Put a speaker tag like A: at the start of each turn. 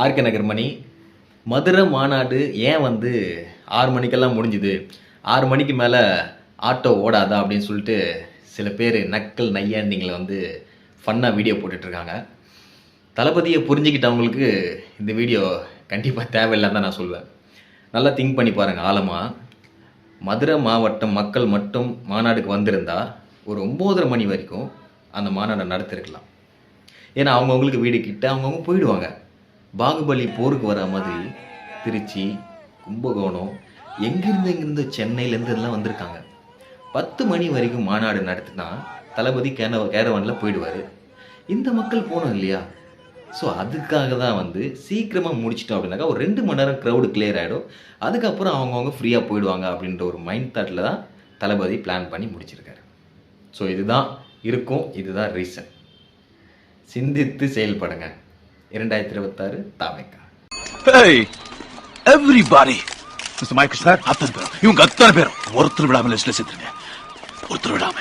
A: RK நகர் மணி. மதுரை மாநாடு ஏன் 6 மணிக்கெல்லாம் முடிஞ்சுது, 6 மணிக்கு மேலே ஆட்டோ ஓடாதா அப்படின்னு சொல்லிட்டு சில பேர் நக்கல் நையாண்டிங்களை ஃபன்னாக வீடியோ போட்டுட்ருக்காங்க. தளபதியை புரிஞ்சுக்கிட்டவங்களுக்கு இந்த வீடியோ கண்டிப்பாக தேவையில்லைன்னு தான் நான் சொல்வேன். நல்லா திங்க் பண்ணி பாருங்கள் ஆழமாக. மதுரை மாவட்டம் மக்கள் மட்டும் மாநாடுக்கு வந்திருந்தா ஒரு 9:30 மணி வரைக்கும் அந்த மாநாடை நடத்திருக்கலாம். ஏன்னா அவங்கவுங்களுக்கு வீடு கிட்ட அவங்கவுங்க போயிடுவாங்க. பாகுபலி போருக்கு வர மாதிரி திருச்சி, கும்பகோணம், எங்கேருந்து சென்னையிலேருந்து எல்லாம் வந்திருக்காங்க. 10 மணி வரைக்கும் மாநாடு நடத்தினா தளபதி கேரவனில் போயிடுவார். இந்த மக்கள் போனோம் இல்லையா? ஸோ அதுக்காக தான் சீக்கிரமாக முடிச்சிட்டோம் அப்படின்னாக்கா ஒரு 2 மணி நேரம் க்ரௌடு கிளியர் ஆகிடும். அதுக்கப்புறம் அவங்கவுங்க ஃப்ரீயாக போயிடுவாங்க அப்படின்ற ஒரு மைண்ட் தாட்டில் தான் தளபதி பிளான் பண்ணி முடிச்சிருக்காரு. ஸோ இதுதான் இருக்கும், இதுதான் ரீசன். சிந்தித்து செயல்படுங்க. 2026 தாவேக்கா.
B: Hey, everybody. Mr. Michael sir, அத்தனை பேரும் இவங்க அத்தனை பேரும் ஒருத்தர் விடாமல் லிஸ்ட்ல சேர்த்துருங்க. ஒருத்தர் விடாம